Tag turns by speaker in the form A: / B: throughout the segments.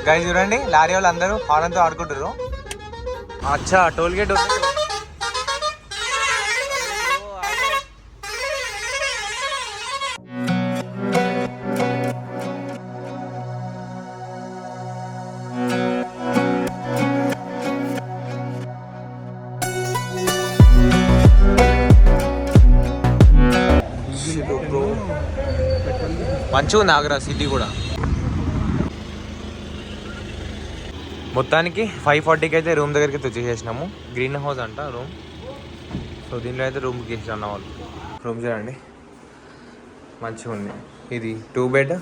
A: Guys చూడండి lorry వాళ్ళు అందరూ హార్న్తో ఆడుకుంటారు. అచ్చా టోల్ గేట్ మంచిగా ఉంది ఆగ్రా సిటీ కూడా. మొత్తానికి 5:40కి అయితే రూమ్ దగ్గరికి అయితే వచ్చేసేసినాము. గ్రీన్ హౌస్ అంట రూమ్. సో దీనిలో అయితే రూమ్ బుక్ చేసిన వాళ్ళు. రూమ్ చూడండి మంచిగా ఉంది. ఇది 2 bed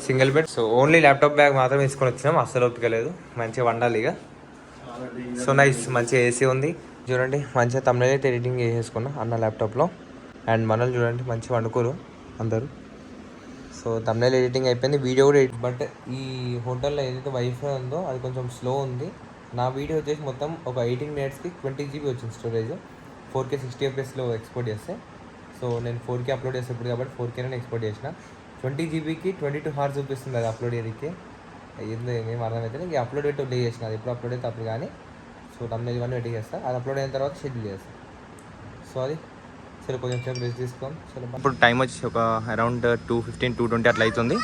A: single bed. So only laptop bag మాత్రం తీసుకొని వచ్చినాం. అస్సలు ఒప్పుకోలేదు. మంచిగా వండాలి ఇక. So nice. మంచిగా ఏసీ ఉంది చూడండి. మంచిగా తమిళ అయితే ఎడిటింగ్ చేసేసుకున్నా అన్న ల్యాప్టాప్లో. అండ్ మనల్ని చూడండి మంచిగా వండుకోరు అందరూ. సో తమిళ ఎడిటింగ్ అయిపోయింది. వీడియో కూడా బట్ ఈ హోటల్లో ఏదైతే వైఫై ఉందో అది కొంచెం స్లో ఉంది. నా వీడియో వచ్చేసి మొత్తం ఒక 18 మినిట్స్కి 20 GB వచ్చింది స్టోరేజ్. 4K 60 FPSలో ఎక్స్పోర్ట్ చేస్తే. సో నేను 4K అప్లోడ్ చేస్తే ఇప్పుడు కాబట్టి 4K నేను ఎక్స్పోర్ట్ చేసిన. 20 GBకి 22 hours చూపిస్తుంది అది అప్లోడ్ చేయడానికి. ఏందో ఏమేమి అర్థమైతే ఇంక అప్లోడ్ పెట్టి ప్లే చేసిన. అది ఎప్పుడు అప్లోడ్ అయితే అప్పుడు కానీ. సో తమిళ ఇవన్నీ వెయిట్ చేస్తాను. అది అప్లోడ్ అయిన తర్వాత షెడ్యూల్ చేస్తాను. సో అది సరే కొంచెం సేపు రెస్ట్ తీసుకోండి. సరే ఇప్పుడు టైం వచ్చి ఒక అరౌండ్ 2:15 2:20 అట్లా అవుతుంది.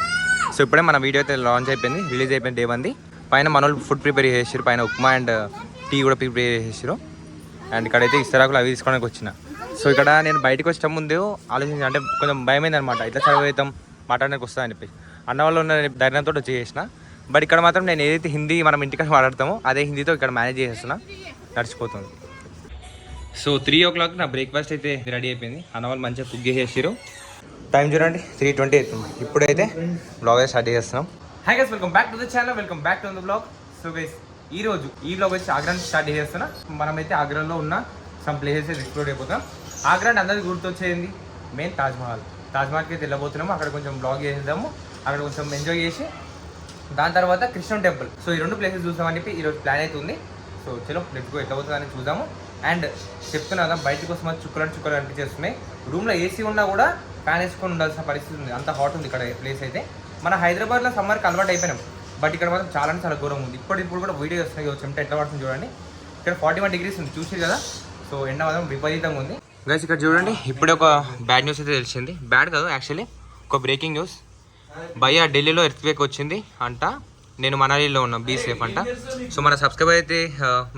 A: సో ఇప్పుడే మన వీడియో అయితే లాంచ్ అయిపోయింది. రిలీజ్ అయిపోయింది డే 1ది. పైన మన వాళ్ళు ఫుడ్ ప్రిపేర్ చేసారు. పైన ఉప్మా అండ్ టీ కూడా ప్రిపేర్ చేసారు. అండ్ ఇక్కడైతే ఇస్తరాకులు అవి తీసుకోవడానికి వచ్చిన. సో ఇక్కడ నేను బయటకు వచ్చే ముందు ఆలోచించాను. అంటే కొంచెం భయమైంది అనమాట. ఇట్లా సర్వ్ అవుతాం మాట్లాడడానికి వస్తా అని చెప్పి అన్న వాళ్ళు ఉన్న ధైర్యంతో వచ్చేసిన. బట్ ఇక్కడ మాత్రం నేను ఏదైతే హిందీ మనం ఇంటికి మాట్లాడతామో అదే హిందీతో ఇక్కడ మేనేజ్ చేసేస్తున్నా. నడిచిపోతుంది. సో 3 o'clock నా బ్రేక్ఫాస్ట్ అయితే రెడీ అయిపోయింది. అన్న వాళ్ళు మంచిగా కుక్ చేసేసారు. టైం చూడండి 3:20 అవుతుంది. ఇప్పుడైతే బ్లాగ్ స్టార్ట్ చేస్తున్నాం. Hi guys, welcome back to the channel. Welcome back to the blog. So guys ఈ బ్లాగ్ వచ్చి ఆగ్రా స్టార్ట్ చేస్తున్నా. మనమైతే ఆగ్రాలో ఉన్న సమ్ ప్లేసెస్ ఎక్స్ప్లోర్ అయిపోతాం. ఆగ్రా అందరికి గుర్తొచ్చేది మెయిన్ తాజ్మహల్కి అయితే వెళ్ళబోతున్నాము. అక్కడ కొంచెం బ్లాగ్ చేసేద్దాము. అక్కడ కొంచెం ఎంజాయ్ చేసి దాని తర్వాత కృష్ణ టెంపుల్. సో ఈ 2 ప్లేసెస్ చూసామని చెప్పి ఈరోజు ప్లాన్ అవుతుంది. సో చలో లెట్స్ గో. ఎట్లా పోతుందని చూద్దాము. అండ్ చెప్తున్నా కదా బయటకు వస్తే చుక్కలు అనిపించేస్తున్నాయి. రూమ్లో ఏసీ ఉన్నా కూడా ఫ్యాన్ వేసుకొని ఉండాల్సిన పరిస్థితి ఉంది. అంత హాట్ ఉంది ఇక్కడ ప్లేస్ అయితే. మన హైదరాబాద్లో సమ్మర్కి అలవాటు అయిపోయినాం. బట్ ఇక్కడ మాత్రం చాలా ఘోరం ఉంది. ఇప్పుడు కూడా వీడియో వస్తున్నాయి. చెమట ఎట్లా పడుతుంది చూడండి. ఇక్కడ 41 degrees ఉంది చూసారు కదా. సో ఎండ మాత్రం విపరీతంగా ఉంది. గైస్ ఇక్కడ చూడండి ఇప్పుడే ఒక బ్యాడ్ న్యూస్ అయితే తెలిసింది. బ్యాడ్ కాదు యాక్చువల్లీ ఒక బ్రేకింగ్ న్యూస్. భయ్యా ఢిల్లీలో ఎర్త్క్వేక్ వచ్చింది అంట. నేను మనాలిలో ఉన్నా. బీ సేఫ్ అంట. సో మన సబ్స్క్రైబర్ అయితే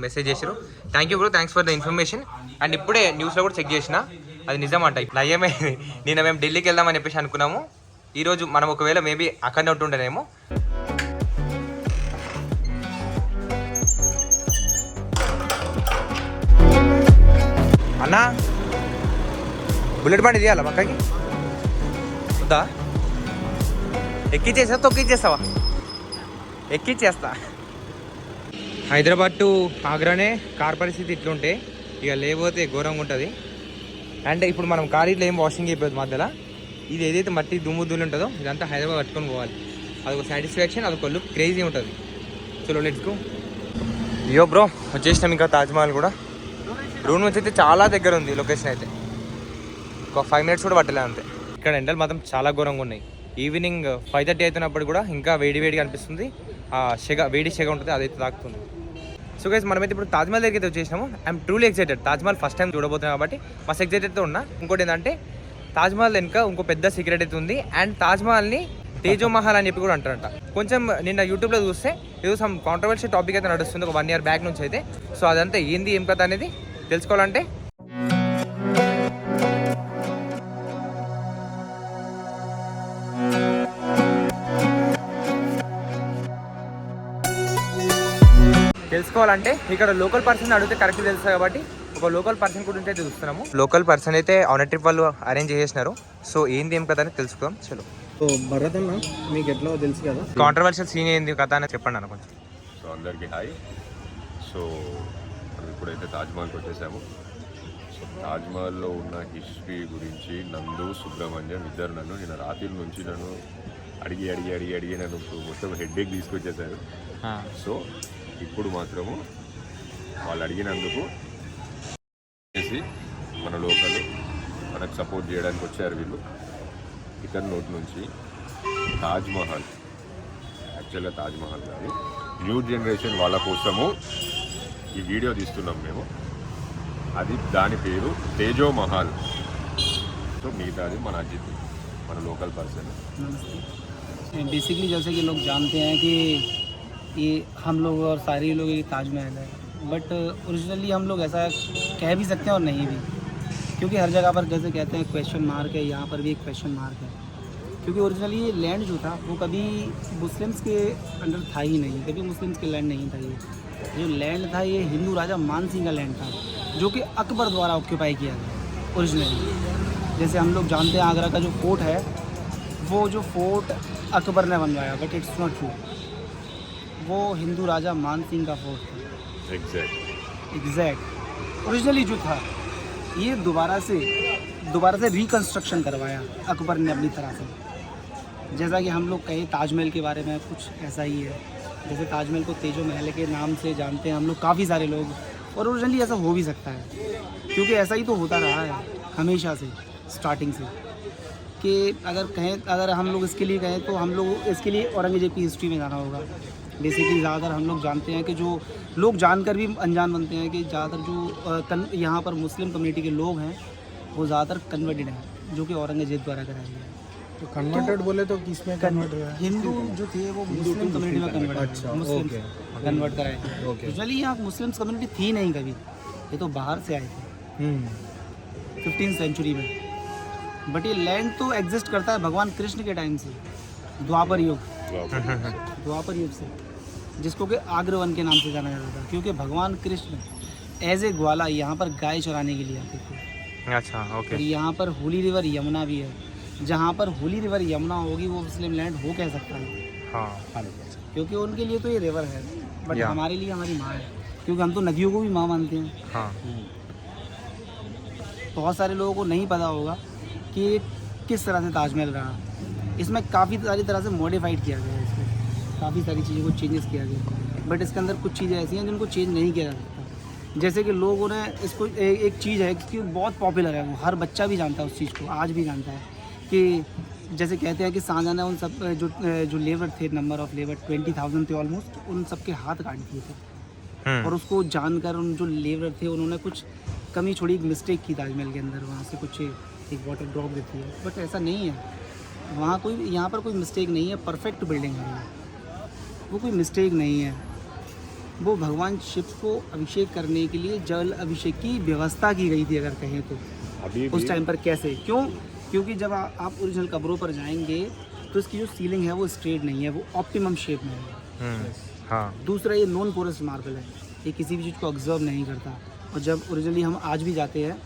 A: మెసేజ్ చేశారు. Thank you bro, thanks for the information. And ఇప్పుడే న్యూస్లో కూడా చెక్ చేసిన అది నిజం అంట. నయ్యమే. నిన్న మేము ఢిల్లీకి వెళ్దామని చెప్పేసి అనుకున్నాము. ఈరోజు మనం ఒకవేళ మేబీ అక్కడనే ఉంటుండేనేమో. అన్నా బుల్లెట్ బండి తీయాలా పక్కకి వద్దా? ఎక్కిచ్చేసా తొక్కిచ్చేస్తావా? ఎక్కిచ్చేస్తా. హైదరాబాద్ టు ఆగ్రానే కార్ పరిస్థితి ఇట్లుంటే ఇక లేకపోతే ఘోరంగా ఉంటుంది. అండ్ ఇప్పుడు మనం కార్ ఇట్లా ఏం వాషింగ్ అయిపోతుంది మధ్యలో. ఇది ఏదైతే మట్టి దుమ్ము ఉంటుందో ఇదంతా హైదరాబాద్ పట్టుకొని పోవాలి. అదొక సాటిస్ఫాక్షన్, అదొక లుక్ క్రేజీ ఉంటుంది. చలో లెట్స్ గో. అయ్యో బ్రో వచ్చేసినాం. ఇంకా తాజ్మహల్ కూడా రూమ్ నుంచి అయితే చాలా దగ్గర ఉంది లొకేషన్ అయితే. ఒక 5 minutes కూడా పట్టలే అంతే. ఇక్కడ ఎండలు మాత్రం చాలా ఘోరంగా ఉన్నాయి. ఈవినింగ్ 5:30 అవుతున్నప్పుడు కూడా ఇంకా వేడిగా అనిపిస్తుంది. వేడి సెగ ఉంటుంది, అదైతే తాకుతుంది. సో గైస్ మనమైతే ఇప్పుడు తాజ్మహల్ దగ్గరికి అయితే వచ్చేసినాము. I'm truly excited. Taj Mahal first time చూడబోతున్నాం కాబట్టి మస్తు ఎక్సైటెడ్తో ఉన్నా. ఇంకోటి ఏంటంటే తాజ్మహల్ వెనుక ఇంకో పెద్ద సీక్రెట్ అయితే ఉంది. అండ్ తాజ్మహల్ని తేజో మహల్ అని చెప్పి కూడా అంటారంట. కొంచెం నిన్న యూట్యూబ్లో చూస్తే ఏదో సమ్ కాంట్రవర్షియల్ టాపిక్ అయితే నడుస్తుంది ఒక 1 year బ్యాక్ నుంచి అయితే. సో అదంతా ఏంది ఏం కథ అనేది తెలుసుకోవాలంటే ఇక్కడ లోకల్ పర్సన్ అడిగితే కరెక్ట్ తెలుస్తుంది కాబట్టి ఒక లోకల్ పర్సన్ గురించి అయితే చూస్తున్నాము. లోకల్ పర్సన్ అయితే ఆన్ ట్రిప్ వాళ్ళు అరేంజ్ చేసేసినారు. సో ఏంది ఏం కదా అని తెలుసుకుందాం. చలో.
B: సో భరత్ అన్న మీకు ఎట్లా తెలుసు కదా
A: కాంట్రవర్షియల్ సీన్ ఏంది కదా అని చెప్పండి అన్న కొంచెం.
C: సో అందరికీ హాయ్. సో మనం ఇప్పుడైతే తాజ్మహల్కి వచ్చేసాము. సో తాజ్మహల్లో ఉన్న హిస్టరీ గురించి నందు సుబ్రహ్మణ్యం ఇద్దరు నిన్న రాత్రి నుంచి అడిగి నన్ను మొత్తం హెడ్ఏక్ తీసుకొచ్చేసారు. సో ఇప్పుడు మాత్రము వాళ్ళు అడిగినందుకు చేసి మన లోకల్ మనకు సపోర్ట్ చేయడానికి వచ్చారు వీళ్ళు. ఇతని నోటి నుంచి తాజ్మహల్ యాక్చువల్గా తాజ్మహల్ కాదు న్యూ జనరేషన్ వాళ్ళ కోసము ఈ వీడియో తీస్తున్నాం మేము. అది దాని పేరు తేజో మహల్. సో మిగతాది మన అజిత్, మన లోకల్ పర్సన్.
B: बेसिकली जैसे कि लोग जानते हैं कि ये हम लोग और सारे लोग ये ताजमहल है, बट ओरिजिनली हम लोग ऐसा कह भी सकते हैं और नहीं भी, क्योंकि हर जगह पर जैसे कहते हैं क्वेश्चन मार्क है, यहाँ पर भी एक क्वेश्चन मार्क है. क्योंकि ओरिजिनली ये लैंड जो था वो कभी मुस्लिम्स के अंडर था ही नहीं, कभी मुस्लिम्स के लैंड नहीं था. ये जो लैंड था ये हिंदू राजा मान सिंह का लैंड था, जो कि अकबर द्वारा ऑक्यूपाई किया गया ओरिजिनली. जैसे हम लोग जानते हैं आगरा का जो फोर्ट है, वो जो फोर्ट अकबर ने बनवाया, बट इट्स नॉट ट्रू. वो हिंदू राजा मान सिंह का फोर्ट था. एग्जैक्ट ओरिजिनली जो था ये दोबारा से रिकंस्ट्रक्शन करवाया अकबर ने अपनी तरह से. जैसा कि हम लोग कहें ताजमहल के बारे में कुछ ऐसा ही है. जैसे ताजमहल को तेजो महल के नाम से जानते हैं हम लोग काफ़ी सारे लोग, और ओरिजिनली ऐसा हो भी सकता है, क्योंकि ऐसा ही तो होता रहा है हमेशा से, स्टार्टिंग से. कि अगर हम लोग इसके लिए कहें तो हम लोग इसके लिए औरंगजेब की हिस्ट्री में जाना होगा. बेसिकली ज़्यादातर हम लोग जानते हैं कि जो लोग जानकर भी अनजान बनते हैं कि ज़्यादातर जो यहाँ पर मुस्लिम कम्युनिटी के लोग हैं वो ज़्यादातर कन्वर्टेड हैं, जो कि औरंगजेब द्वारा कराया गया है.
D: तो कन्वर्टेड बोले तो किस में कन्वर्ट हुआ?
B: हिंदू जो थे वो मुस्लिम कम्युनिटी में कन्वर्ट.
D: अच्छा,
B: मुस्लिम
D: ओके.
B: कन्वर्ट कराए.
D: ओके.
B: तो चलिए यहाँ मुस्लिम्स कम्युनिटी थी नहीं कभी, ये तो बाहर से आए थे 15th सेंचुरी में. बट ये लैंड तो एग्जिस्ट करता है भगवान कृष्ण के टाइम से, द्वापर युग से, जिसको कि आग्रवन के नाम से जाना जाता था, क्योंकि भगवान कृष्ण एज ए ग्वाला यहाँ पर गाय चराने के लिए आते थे.
A: अच्छा ओके.
B: और यहाँ पर होली रिवर यमुना भी है. जहाँ पर होली रिवर यमुना होगी वो मुस्लिम लैंड हो कह सकता है.
A: हाँ
B: क्योंकि उनके लिए तो ये रिवर है, बट
A: या.
B: हमारे लिए हमारी माँ है, क्योंकि हम तो नदियों को भी माँ मानते हैं.
A: हाँ.
B: बहुत सारे लोगों को नहीं पता होगा कि किस तरह से ताजमहल रहा. इसमें काफ़ी सारी तरह से मॉडिफाइड किया गया है, इसको काफ़ी सारी चीज़ों को चेंजेस किया गया, बट इसके अंदर कुछ चीज़ें ऐसी हैं जिनको चेंज नहीं किया जा सकता. जैसे कि लोगों ने इसको एक चीज़ है कि बहुत पॉपुलर है, वो हर बच्चा भी जानता है उस चीज़ को, आज भी जानता है कि जैसे कहते हैं कि शाहजहां ने उन सब जो लेबर थे, नंबर ऑफ लेबर 20,000 थे ऑलमोस्ट, उन सब के हाथ काट दिए थे. और उसको जानकर उन जो लेबर थे उन्होंने कुछ कमी छोड़ी, एक मिस्टेक की ताजमहल के अंदर, वहाँ से कुछ एक वाटर ड्रॉप देती है, बट ऐसा नहीं है. यहाँ पर कोई मिस्टेक नहीं है, परफेक्ट बिल्डिंग है वो, कोई मिस्टेक नहीं है. वो भगवान शिव को अभिषेक करने के लिए जल अभिषेक की व्यवस्था की गई थी, अगर कहें तो.
C: अभी
B: उस टाइम पर कैसे, क्योंकि जब आप ओरिजिनल कब्रों पर जाएंगे तो इसकी जो सीलिंग है वो स्ट्रेट नहीं है, वो ऑप्टिमम शेप में है.
A: हाँ.
B: दूसरा ये नॉन पोरस मार्बल है, ये किसी भी चीज़ को ऑब्जर्व नहीं करता. और जब ओरिजिनली हम आज भी जाते हैं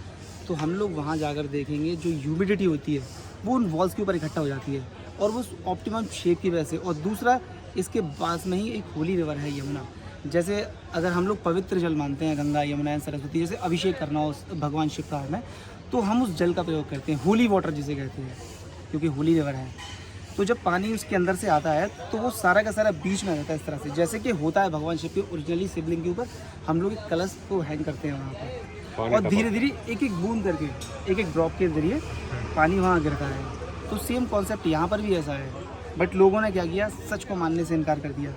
B: तो हम लोग वहाँ जाकर देखेंगे जो ह्यूमिडिटी होती है वो उन वॉल्स के ऊपर इकट्ठा हो जाती है, और वो ऑप्टिमम शेप की वजह से. और दूसरा इसके पास में ही एक होली रिवर है यमुना. जैसे अगर हम लोग पवित्र जल मानते हैं, गंगा यमुना सरस्वती, जैसे अभिषेक करना हो भगवान शिव का हमें, तो हम उस जल का प्रयोग करते हैं, होली वाटर जिसे कहते हैं, क्योंकि होली रिवर है. तो जब पानी उसके अंदर से आता है तो वो सारा का सारा बीच में रहता है, इस तरह से जैसे कि होता है भगवान शिव के ओरिजिनली शिवलिंग के ऊपर हम लोग एक कलश को हैंग करते हैं वहाँ पर, और धीरे धीरे एक एक बूंद करके, एक एक ड्रॉप के जरिए पानी वहाँ गिरता है. तो सेम कॉन्सेप्ट यहाँ पर भी ऐसा है, बट लोगों ने क्या किया, सच को मानने से इनकार कर दिया,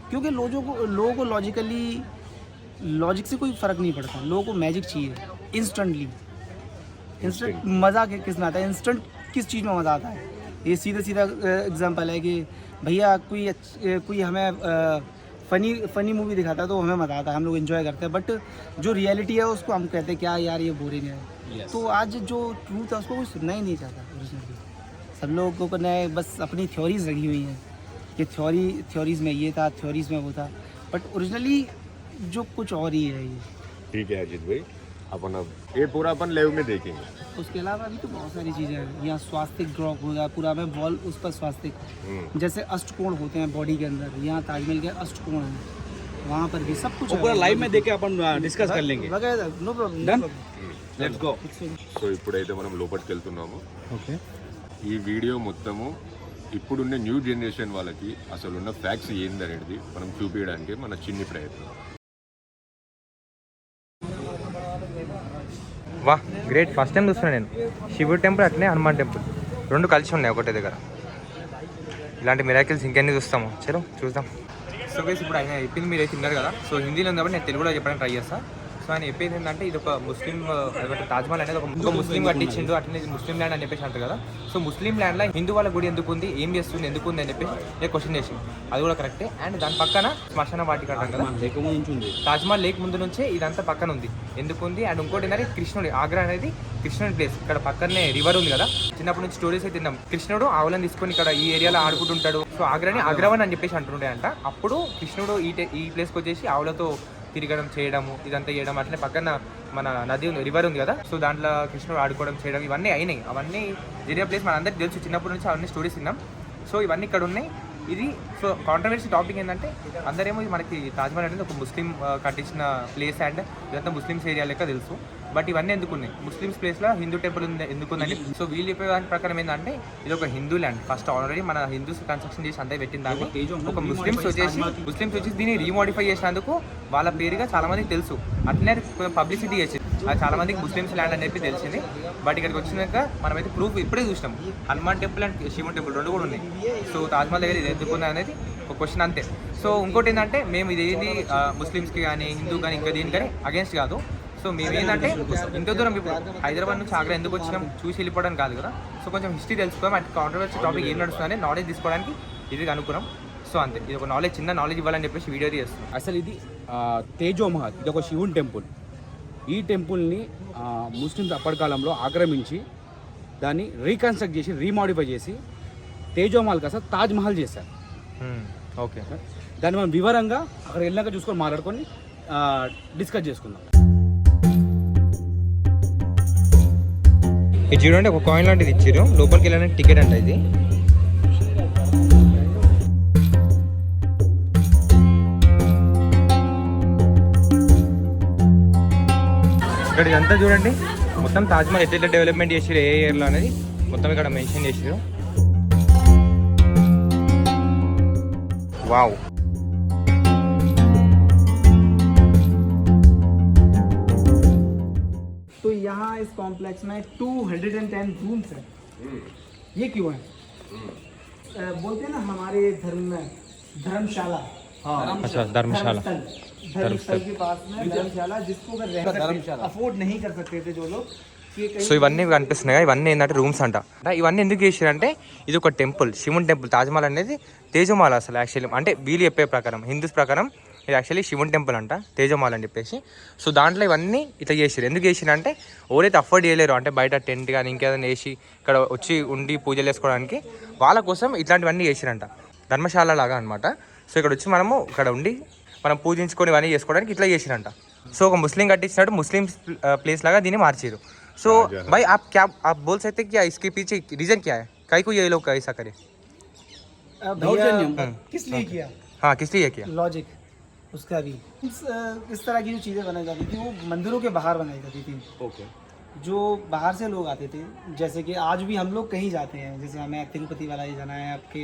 B: क्योंकि लोगों को लॉजिक से कोई फ़र्क नहीं पड़ता. लोगों को मैजिक चाहिए, इंस्टेंट मज़ा किस में आता है, इंस्टेंट किस चीज़ में मज़ा आता है. ये सीधा एग्जांपल है कि भैया कोई हमें फ़नी मूवी दिखाता है तो हमें मज़ा आता है, हम लोग एंजॉय करते हैं, बट जो रियलिटी है उसको हम कहते हैं क्या यार ये बोरिंग है. तो आज जो ट्रूथ है उसको कोई सुनना ही नहीं चाहता ओरिजिनली. सब लोगों को ने बस अपनी थ्योरीज लगी हुई हैं कि थ्योरीज में ये था, थ्योरीज में वो था, बट ओरिजिनली जो कुछ और ही है ये.
C: ठीक है अजित भाई, अपन अब ये पूरा अपन लाइव में देखेंगे.
B: उसके अलावा अभी तो बहुत सारी चीज़ें हैं. यहाँ स्वास्तिक ड्रॉप होगा पूरा में वॉल, उस पर स्वास्तिक, जैसे अष्टकोण होते हैं बॉडी के अंदर, यहाँ ताजमहल के अष्टकोण हैं, वहाँ पर भी सब कुछ
D: पूरा लाइव में देखे अपन डिस्कस कर लेंगे.
B: No problem.
D: Let's go.
C: So ఇప్పుడైతే మనం లోపలికి వెళ్తున్నాము.
D: ఓకే.
C: ఈ వీడియో మొత్తము ఇప్పుడున్న న్యూ జనరేషన్ వాళ్ళకి అసలు ఉన్న ఫ్యాక్ట్స్ ఏందనేది మనం చూపించడానికి మన చిన్ని ప్రయత్నం.
A: వా గ్రేట్, ఫస్ట్ టైం చూస్తున్నాను నేను. శివుడు టెంపుల్ అట్నే హనుమాన్ టెంపుల్ రెండు కలిసి ఉన్నాయి ఒకటే దగ్గర. ఇలాంటి మిరాకిల్స్ ఇంకెన్ని చూస్తాము, చలో చూద్దాం. సో గైస్ ఇప్పుడు ఆయన చెప్పింది మీరు తిన్నారు కదా. సో హిందీలో ఉంది కాబట్టి నేను తెలుగులో చెప్పడానికి ట్రై చేస్తా. సో ఆయన చెప్పేది ఏంటంటే ఇది ఒక ముస్లిం తాజ్మహల్ అనేది ఒక ముస్లిం కట్టించిండు, అట్లనే ముస్లిం ల్యాండ్ అని చెప్పేసి అంటారు కదా. సో ముస్లిం ల్యాండ్లో హిందూ వాళ్ళ గుడి ఎందుకు ఉంది, ఏం చేస్తుంది, ఎందుకు ఉంది అని చెప్పేసి నేను క్వశ్చన్ చేసింది. అది కూడా కరెక్టే. అండ్ దాని పక్కన శ్మశాన వాటిక అంటాం కదా, తాజ్మహల్ లేక్ ముందు నుంచే ఇదంతా పక్కన ఉంది. ఎందుకు ఉంది? అండ్ ఇంకోటి ఏంటంటే కృష్ణుడి ఆగ్రా అనేది కృష్ణుడి ప్లేస్. ఇక్కడ పక్కనే రివర్ ఉంది కదా, చిన్నప్పటి నుంచి స్టోరీస్ అయితే తిన్నాం. కృష్ణుడు ఆవులను తీసుకొని ఇక్కడ ఈ ఏరియాలో ఆడుకుంటుంటాడు. సో ఆగ్రాని ఆగ్రవన్ అని చెప్పేసి అంటుంటాయంట. అప్పుడు కృష్ణుడు ఈ ప్లేస్కి వచ్చేసి ఆవులతో తిరగడం చేయడము ఇదంతా చేయడం, అట్లనే పక్కన మన నది ఉంది, రివర్ ఉంది కదా. సో దాంట్లో కృష్ణుడు ఆడుకోవడం చేయడం ఇవన్నీ అయినాయి. అవన్నీ జరిగే ప్లేస్ మన అందరికి తెలుసు, చిన్నప్పటి నుంచి అవన్నీ స్టోరీస్ విన్నాం. సో ఇవన్నీ ఇక్కడ ఉన్నాయి. ఇది సో కాంట్రవర్సీ టాపిక్ ఏంటంటే అందరేమో మనకి తాజ్మహల్ అనేది ఒక ముస్లిం కట్టించిన ప్లేస్ అండ్ ఇదంతా ముస్లిమ్స్ ఏరియా లెక్క తెలుసు. బట్ ఇవన్నీ ఎందుకున్నాయి? ముస్లిమ్స్ ప్లేస్లో హిందూ టెంపుల్ ఉంది ఎందుకుందని. సో వీళ్ళు చెప్పే దాని ప్రకారం ఏంటంటే ఇది ఒక హిందూ ల్యాండ్. ఫస్ట్ ఆల్రెడీ మన హిందూస్ కన్స్ట్రక్షన్ చేసి అంతా పెట్టిన దాన్ని ఒక ముస్లిమ్స్ వచ్చేసి దీన్ని రీమోడిఫై చేసినందుకు వాళ్ళ పేరుగా చాలా మందికి తెలుసు. అట్లనే పబ్లిసిటీ చేసింది. అది చాలా మందికి ముస్లిమ్స్ ల్యాండ్ అని చెప్పి తెలిసింది. బట్ ఇక్కడికి వచ్చినాక మనమైతే ప్రూఫ్ ఇప్పుడే చూసినాం. హనుమాన్ టెంపుల్ అండ్ శివుని టెంపుల్ రెండు కూడా ఉన్నాయి. సో తాజ్మహల్ దగ్గర ఇది ఎందుకున్నా అనేది ఒక క్వశ్చన్ అంతే. సో ఇంకోటి ఏంటంటే మేము ఇదేది ముస్లిమ్స్కి కానీ హిందూ కానీ ఇంకా దీనికని అగేన్స్ట్ కాదు. సో మేము ఏంటంటే ఇంత దూరం ఇప్పుడు హైదరాబాద్ నుంచి ఆగ్రా ఎందుకు వచ్చినాం, చూసి వెళ్ళిపోవడం కాదు కదా. సో కొంచెం హిస్టరీ తెలుసుకోవడం, అంటే కాంట్రవర్సీ టాపిక్ ఏం నడుస్తుందని నాలెడ్జ్ తీసుకోవడానికి ఇది అనుకున్నాం. సో అంతే, ఇది ఒక నాలెడ్జ్, చిన్న నాలెడ్జ్ ఇవ్వాలని చెప్పేసి వీడియో చేస్తున్నాం.
D: అసలు ఇది తేజో మహల్, ఇది ఒక శివుని టెంపుల్. ఈ టెంపుల్ని ముస్లిమ్స్ అప్పటి కాలంలో ఆక్రమించి దాన్ని రీకన్స్ట్రక్ట్ చేసి రీమాడిఫై చేసి తేజో మహల్ కాస్త తాజ్ మహల్ చేశారు.
A: ఓకే,
D: దాన్ని మనం వివరంగా అక్కడ వెళ్ళాక చూసుకొని మాట్లాడుకొని డిస్కస్ చేసుకుందాం.
A: ఇది చూడండి, ఒక కాయిన్ లాంటిది ఇచ్చారు, లోపలికి వెళ్ళడానికి టికెట్ అంట ఇది. ఇక్కడ ఇదంతా చూడండి, మొత్తం తాజ్మహల్ ఎట్లా డెవలప్మెంట్ చేసారు, ఏ ఇయర్లో అనేది మొత్తం ఇక్కడ మెన్షన్ చేసారు. వావ్,
B: तो यहाँ इस कॉम्प्लेक्स में 210 रूम्स हैं। ये क्यों है? बोलते हैं ना हमारे धर्म में धर्मशाला।
A: अच्छा, धर्मशाला
B: धर्मस्थल के पास में धर्मशाला, जिसको अगर अफोर्ड नहीं कर सकते थे जो लोग।
A: సో ఇవన్నీ కనిపిస్తున్నాయి, ఇవన్నీ ఏంటంటే రూమ్స్ అంట. ఇవన్నీ ఎందుకు చేసారంటే ఇది ఒక టెంపుల్, శివుని టెంపుల్. తాజ్మహల్ అనేది తేజోమాల అసలు యాక్చువల్లీ, అంటే వీళ్ళు చెప్పే ప్రకారం, హిందూస్ ప్రకారం ఇది యాక్చువల్లీ శివుని టెంపుల్ అంట, తేజోమాల అని చెప్పేసి. సో దాంట్లో ఇవన్నీ ఇట్లా చేసారు. ఎందుకు చేసిరంటే ఎవరైతే అఫోర్డ్ చేయలేరు, అంటే బయట టెంట్ కానీ ఇంకేదైనా వేసి ఇక్కడ వచ్చి ఉండి పూజలు చేసుకోవడానికి, వాళ్ళ కోసం ఇట్లాంటివన్నీ చేసిరంట, ధర్మశాల లాగా అనమాట. సో ఇక్కడ వచ్చి మనము ఇక్కడ ఉండి మనం పూజించుకొని ఇవన్నీ చేసుకోవడానికి ఇట్లా చేసిరంట. సో ఒక ముస్లిం కట్టించినట్టు ముస్లిం ప్లేస్ లాగా దీన్ని మార్చారు. सो भाई आप बोल सकते हैं क्या इसके पीछे रीजन क्या है, काहे को ये लोग ऐसा करे?
B: किस लिए किया?
A: हाँ, किस लिए किया?
B: लॉजिक उसका भी इस तरह की जो चीज़ें बनाई जाती थी वो मंदिरों के बाहर बनाई जाती थी।
D: ओके,
B: जो बाहर से लोग आते थे, जैसे कि आज भी हम लोग कहीं जाते हैं, जैसे हमें तिरुपति वाला ही जाना है, आपके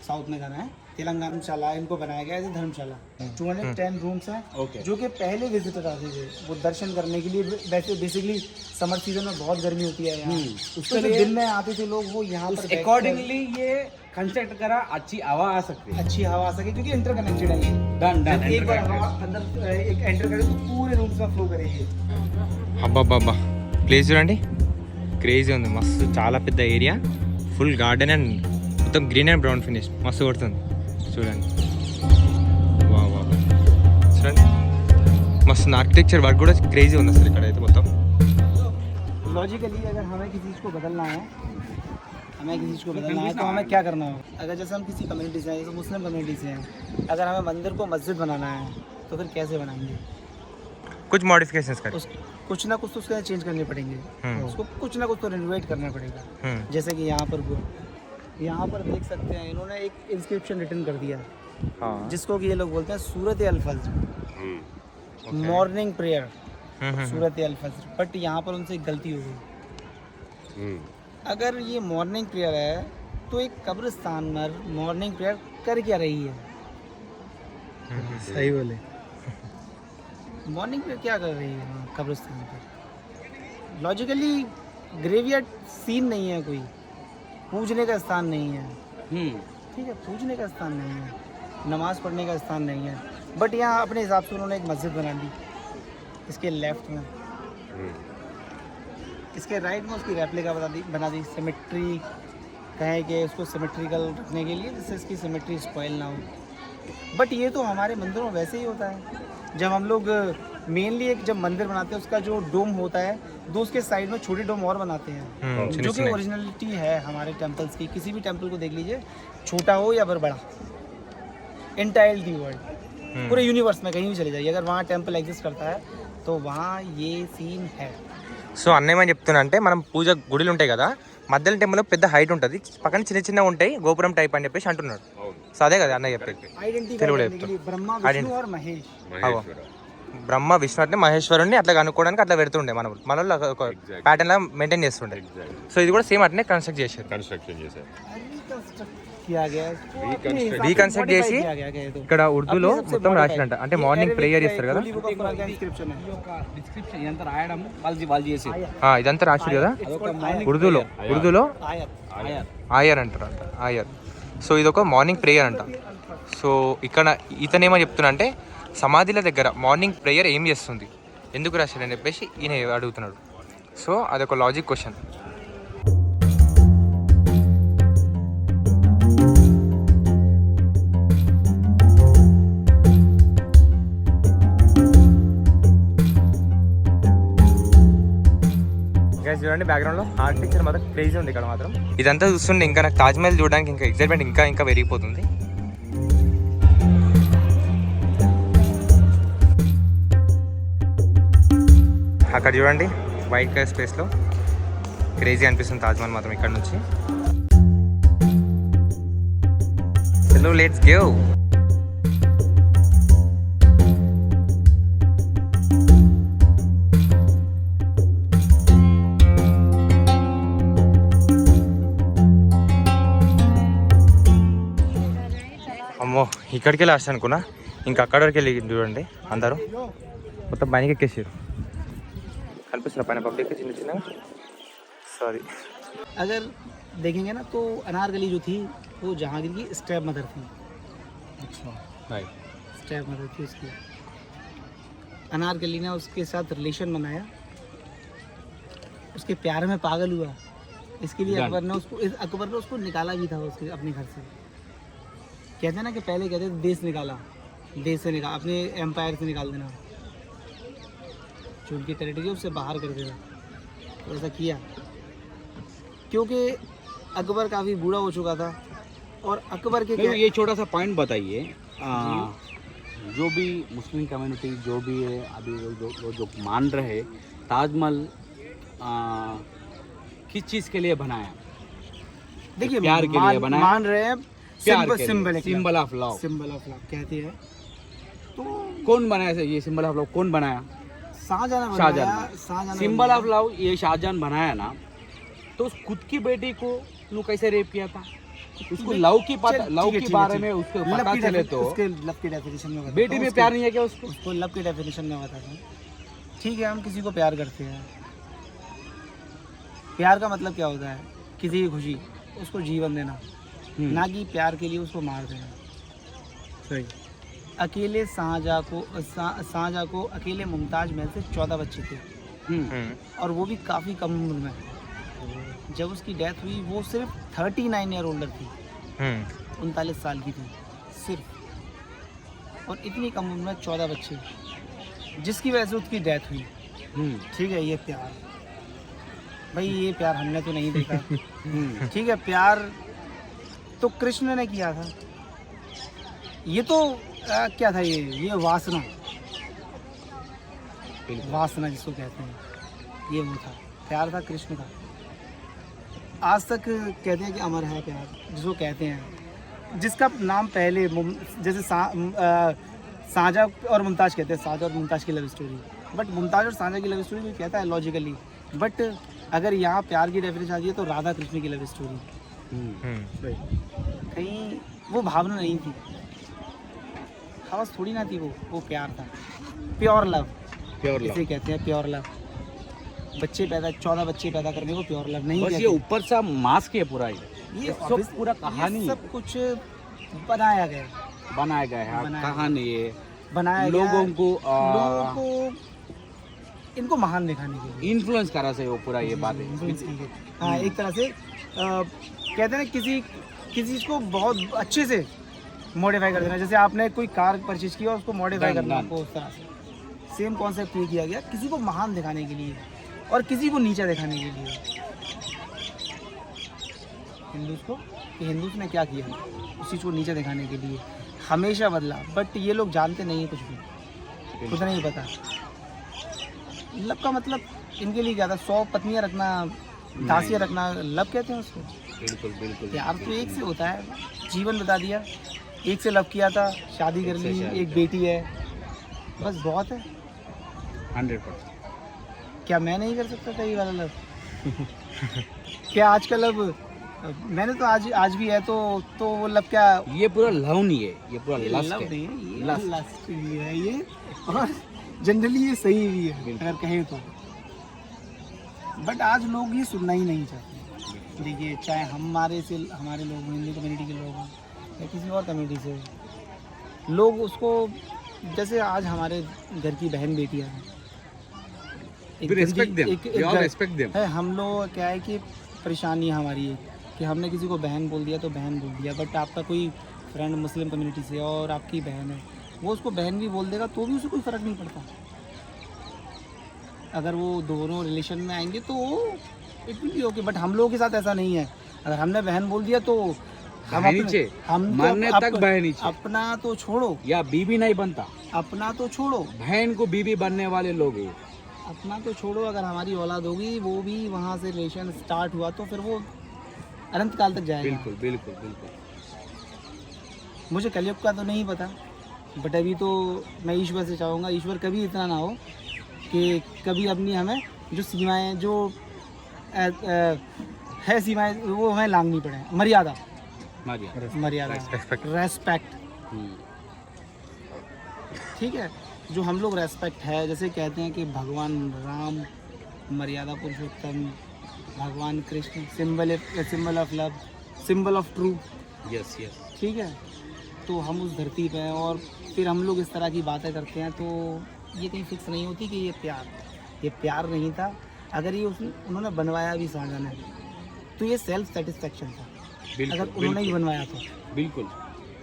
B: साउथ में जाना है, तेलंगाना शाला, इनको बनाया गया है धर्मशाला। 210 रूम्स हैं, जो कि पहले विजिटर आते थे वो दर्शन करने के लिए। वैसे बेसिकली समर सीजन में बहुत गर्मी होती है यहाँ, उसके लिए दिन में आते थे लोग, वो यहाँ पर
D: अकॉर्डिंगली ये कंस्ट्रक्ट करा, अच्छी हवा आ सकती है,
B: अच्छी हवा आ सके, क्योंकि इंटर कनेक्टेड है ये। जब एक बार हवा अंदर एक एंटर करे तो पूरे रूम्स में फ्लो करेगी।
A: అబ్బాబ్బాబ్బా, ప్లేస్ చూడండి, క్రేజీ ఉంది, మస్తు చాలా పెద్ద ఏరియా, ఫుల్ గార్డెన్ అండ్ మొత్తం గ్రీన్ అండ్ బ్రౌన్ ఫినిష్, మస్తు కొడుతుంది చూడండి. వా వా, చూడండి మస్తు ఆర్కిటెక్చర్ వర్క్ కూడా క్రేజీ ఉంది అసలు ఇక్కడ అయితే మొత్తం.
B: लॉजिकली अगर हमें किसी चीज़ को बदलना है, तो हमें क्या करना होगा? अगर जैसे हम किसी कम्युनिटी से हैं, जैसे मुस्लिम कम्युनिटी से हैं, अगर हमें मंदिर को मस्जिद बनाना है तो फिर कैसे बनाएंगे?
A: कुछ मॉडिफिकेशंस करें,
B: कुछ ना कुछ तो उसके चेंज करने पड़ेंगे, उसको कुछ ना कुछ तो रिनोवेट करना पड़ेगा। जैसे कि यहाँ पर देख सकते हैं, इन्होंने एक इंस्क्रिप्शन रिटन कर दिया, जिसको कि ये लोग बोलते हैं सूरत अल फज्र, मॉर्निंग प्रेयर, सूरत अल फज्र। बट यहाँ पर उनसे एक गलती हो गई। अगर ये मॉर्निंग प्रेयर है तो एक कब्रिस्तान में मॉर्निंग प्रेयर कर क्या रही है?
D: सही बोले,
B: मॉर्निंग प्रेयर क्या कर रही है कब्रिस्तान पर? लॉजिकली ग्रेवयार्ड सीन नहीं है, कोई पूजने का स्थान नहीं है, ठीक है, पूजने का स्थान नहीं है। नमाज़ पढ़ने का स्थान नहीं है, बट यहाँ अपने हिसाब से उन्होंने एक मस्जिद बना दी इसके लेफ्ट में, इसके राइट में उसकी रेप्लिका बना दी सिमेट्री कहें कि उसको सिमेट्रिकल रखने के लिए, जिससे इसकी सिमेट्री स्पॉइल ना हो। बट ये तो हमारे मंदिरों में वैसे ही होता है, जब हम लोग मेनली एक जब मंदिर बनाते हैं उसका जो डोम होता है, दो उसके साइड में छोटे डोम और बनाते हैं, जो कि ओरिजिनलिटी है हमारे टेम्पल्स की। किसी भी टेम्पल को देख लीजिए, छोटा हो या फिर बड़ा, एंटायर दी वर्ल्ड, पूरे यूनिवर्स में कहीं भी चले जाइए, अगर वहाँ टेम्पल एग्जिस्ट करता है तो वहाँ ये सीन है।
A: సో అన్న ఏమని చెప్తున్నా అంటే మనం పూజ గుడిలు ఉంటాయి కదా, మధ్యలో టెంపుల్లో పెద్ద హైట్ ఉంటుంది, పక్కన చిన్న చిన్న ఉంటాయి గోపురం టైప్ అని చెప్పేసి అంటున్నాడు. సో అదే కదా అన్న చెప్పేది. తెలుగులో చెప్తాను. బ్రహ్మ విష్ణు అంటే మహేశ్వరుని అట్లా కనుక్కోవడానికి అట్లా పెడుతుండే మన వాళ్ళు ఒక ప్యాటర్న్ లా మెయింటైన్ చేస్తుండే. సో ఇది కూడా సేమ్ అట్నే కన్స్ట్రక్ట్ చేశారు. రీకన్స్ట్రక్ట్ చేసి ఇక్కడ ఉర్దూలో మొత్తం రాసినట్ట, అంటే మార్నింగ్ ప్రేయర్ చేస్తారు కదా,
D: డిస్క్రిప్షన్ ఇదంతా రాయడం వాళ్ళు చేసి
A: ఇదంతా రాసిరు కదా ఉర్దూలో ఆయర్ అంటారు అంట, ఆయర్. సో ఇదొక మార్నింగ్ ప్రేయర్ అంట. సో ఇక్కడ ఇతనేమో చెప్తున్నా అంటే సమాధిల దగ్గర మార్నింగ్ ప్రేయర్ ఏం చేస్తుంది, ఎందుకు రాశాడు అని చెప్పేసి ఈయన అడుగుతున్నాడు. సో అదొక లాజిక్ క్వశ్చన్. చూడండి బ్యాక్గ్రౌండ్ లో ఆర్కిటెక్చర్ మాత్రం క్రేజీ ఉంది ఇక్కడ మాత్రం. ఇదంతా చూస్తుండే ఇంకా నాకు తాజ్ మహల్ చూడడానికి ఇంకా ఎక్సైట్మెంట్ ఇంకా పెరిగిపోతుంది. అక్కడ చూడండి వైట్ కలర్ స్పేస్ లో క్రేజీ అనిపిస్తుంది తాజ్ మహల్ మాత్రం ఇక్కడ నుంచి. Hello let's go. అమ్మో ఇక్కడికి లాస్ట్ అనుకున్నా, ఇంకా అక్కడ వరకు వెళ్ళి చూడండి అందరూ మొత్తం పైనకి ఎక్కేసారు. కనిపిస్తున్నా పైన పబ్లిక్ చిన్న చిన్నగా. సారీ,
B: अगर देखेंगे ना तो अनारकली जो थी वो जहांगीर की स्टेप मदर थी. अच्छा, स्टेप मदर थी उसकी. अनारकली ने उसके साथ रिलेशन बनाया, उसके प्यार में पागल हुआ, इसके लिए अकबर ने उसको निकाला भी था उसके अपने घर से. कहते हैं ना कि पहले कहते थे देश से निकाला, अपने एम्पायर से निकाल देना, जो उनकी टेरिटरी उससे बाहर कर देना. तो ऐसा किया क्योंकि अकबर काफ़ी बूढ़ा हो चुका था. और अकबर के
D: ये छोटा सा पॉइंट बताइए, जो भी मुस्लिम कम्युनिटी जो भी है अभी जो मान रहे ताजमहल किस चीज़ के लिए बनाया?
B: देखिए
D: प्यार के लिए बनाया,
B: मान रहे हैं,
D: सिंबल ऑफ लव
B: कहते हैं. तो
D: कौन बनाया ये सिंबल ऑफ लव? कौन बनाया?
B: शाहजहां.
D: सिंबल ऑफ लव ये शाहजहां बनाया ना, तो उस खुद की बेटी को कैसे रेप किया था? उसको लव की बारे में उसको पता चले तो
B: उसके लव की डेफिनेशन में
D: बेटी में प्यार नहीं है क्या उसको
B: लव की डेफिनेशन में बताता हूँ. ठीक है, हम किसी को प्यार करते हैं, प्यार का मतलब क्या होता है? किसी की खुशी, उसको जीवन देना, ना कि प्यार के लिए उसको मार देना.
D: सही.
B: अकेले शाहजहां को अकेले मुमताज महल से 14 बच्चे थे, और वो भी काफ़ी कम उम्र में. जब उसकी डेथ हुई वो सिर्फ 39 ईयर ओल्डर थी, 39 साल की थी सिर्फ, और इतनी कम उम्र में 14 बच्चे, जिसकी वजह से उसकी डेथ हुई. ठीक है, ये प्यार भाई, ये प्यार हमने तो नहीं देखा. ठीक है, प्यार तो कृष्ण ने किया था. ये तो क्या था, ये वासना जिसको कहते हैं, ये वो था. प्यार था कृष्ण का. आज तक कहते हैं कि अमर है प्यार, जिसको कहते हैं, जिसका नाम पहले जैसे शाहजहां और मुमताज़ कहते हैं, शाहजहां और मुमताज़ की लव स्टोरी. बट मुमताज़ और शाहजहां की लव स्टोरी भी कहता है लॉजिकली, बट अगर यहाँ प्यार की डेफिनेशन आती है तो राधा कृष्ण की लव स्टोरी. कहीं वो भावना नहीं थी, हवस थोड़ी ना थी, वो प्यार था. प्योर लव इसे कहते हैं, प्योर लव. 14 बच्चे पैदा करने को प्योर लव नहीं
D: बस
B: कहते.
D: ये ऊपर सा मास्क है पूरा, ये सब पूरा कहानी,
B: सब कुछ बनाया गया.
D: बनाया गया है,
B: बनाया
D: कहानी है,
B: बनाया गया
D: लोगों
B: है,
D: को
B: लोगों को इनको महान दिखाने के लिए
D: इन्फ्लुएंस करा से वो पूरा ये बात है।
B: influence की है। हाँ, एक तरह से कहते हैं ना किसी चीज़ को बहुत अच्छे से मॉडिफाई कर देना। जैसे आपने कोई कार परचेज किया, उसको मॉडिफाई
D: Done,
B: करना
D: done.
B: आपको उस तरह से सेम कॉन्सेप्ट ये किया गया, किसी को महान दिखाने के लिए और किसी को नीचा दिखाने के लिए। हिंदूज को कि हिंदूज ने क्या किया उस चीज़ को नीचा दिखाने के लिए हमेशा बदला, बट ये लोग जानते नहीं है कुछ भी, खुद नहीं पता। लव का मतलब इनके लिए क्या था, 100 पत्नियां रखना, दासियां रखना, लव कहते हैं उसको।
D: बिल्कुल बिल्कुल
B: प्यार तो एक से होता है, जीवन बता दिया, एक से लव किया था, शादी कर ली, एक बेटी है, बस बहुत है।
D: 100%।
B: क्या मैं नहीं कर सकता था ये वाला लव? क्या आज का लव मैंने तो आज भी है, तो वो लव क्या,
D: ये पूरा लव नहीं है, ये पूरा
B: ये
D: लस्ट
B: लव
D: है।
B: नहीं है, ये
D: Lust.
B: लस्ट भी है ये, और जनरली ये सही भी है अगर कहें तो। बट आज लोग ये सुनना ही नहीं चाहते। देखिए, चाहे हमारे लोग हिंदू कम्युनिटी के लोग हों या किसी और कम्युनिटी से, लोग उसको, जैसे आज हमारे घर की बहन बेटियां हैं,
D: We
B: घर की-
D: respect them.
B: एक
D: We all
B: घर
D: respect them.
B: है। हम लोग क्या है कि परेशानी है हमारी है कि हमने किसी को बहन बोल दिया तो बहन बोल दिया, बट आपका कोई फ्रेंड मुस्लिम कम्युनिटी से और आपकी बहन है, वो उसको बहन भी बोल देगा तो भी उसे कोई फ़र्क नहीं पड़ता। अगर वो दोनों रिलेशन में आएंगे तो it will be okay, but हम लोगों के साथ ऐसा नहीं है। अगर हमने बहन बोल दिया तो हम
D: बहनीचे,
B: हम तो
D: मरने तक बहनीचे।
B: अपना तो छोड़ो,
D: या बीबी नहीं बनता,
B: अपना तो छोड़ो,
D: बहन को बीबी बनने वाले लोग हैं।
B: अपना तो छोड़ो, अगर हमारी औलाद होगी वो भी वहाँ से रिलेशन स्टार्ट हुआ तो फिर वो अनंत काल तक जाएगा।
D: बिल्कुल बिल्कुल बिल्कुल।
B: मुझे कलयुग का तो नहीं पता, बट अभी तो मैं ईश्वर से चाहूँगा, ईश्वर कभी इतना ना हो कि कभी अपनी हमें जो सीमाएं जो है सीमाएं वो हमें लांघनी पड़े। मर्यादा मर्यादा रेस्पेक्ट, ठीक है। जो हम लोग रेस्पेक्ट है, जैसे कहते हैं कि भगवान राम मर्यादा पुरुषोत्तम, भगवान Krishna symbol of love, symbol of truth,
D: yes yes.
B: ठीक है। तो हम उस धरती पे हैं और फिर हम लोग इस तरह की बातें करते हैं, तो ये कहीं फिक्स नहीं होती कि ये प्यार नहीं था। अगर ये उन्होंने बनवाया भी शाहजहां ने, तो ये सेल्फ सेटिस्फेक्शन था। अगर उन्होंने ही बनवाया तो
D: बिल्कुल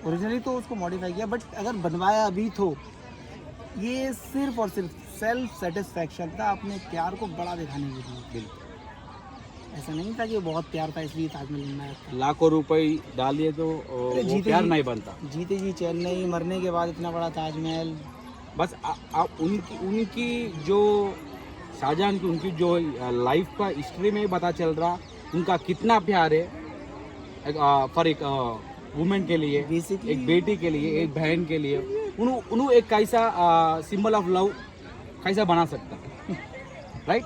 B: ओरिजिनली तो उसको मॉडिफाई किया, बट अगर बनवाया भी तो ये सिर्फ और सिर्फ सेल्फ सेटिस्फेक्शन था, अपने प्यार को बड़ा दिखाने के लिए।
D: बिल्कुल।
B: ऐसा नहीं था कि वो बहुत प्यार था इसलिए ताजमहल बनवाया था।
D: लाखों रुपए डालिए तो वो
B: जीते
D: प्यार
B: जी-
D: नहीं बनता।
B: जीते जी चैन नहीं, मरने के बाद इतना बड़ा ताजमहल।
D: बस उनकी जो शाहजहां की उनकी जो लाइफ का हिस्ट्री में पता चल रहा उनका कितना प्यार है फॉर एक वुमेन के लिए,
B: Basically-
D: एक बेटी के लिए, एक बहन के लिए। उन्होंने एक कैसा सिंबल ऑफ लव कैसा बना सकता రైట్.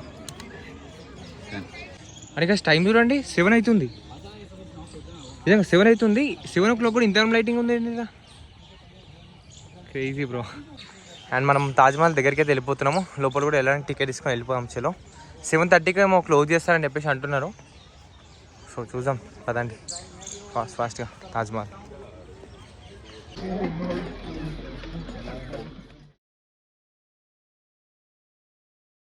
A: అని కాస్త టైం చూడండి, 7 అవుతుంది. నిజంగా 7 అవుతుంది. 7 o'clock కూడా ఇంత లైటింగ్ ఉంది ఏంటి? Crazy bro. అండ్ మనం తాజ్మహల్ దగ్గరికి అయితే వెళ్ళిపోతున్నాము. లోపల కూడా వెళ్ళడానికి టికెట్ తీసుకొని వెళ్ళిపోదాం. చలో 7:30కి ఏమో క్లోజ్ చేస్తారని చెప్పేసి అంటున్నారు. సో చూద్దాం పదండి ఫాస్ట్గా తాజ్మహల్.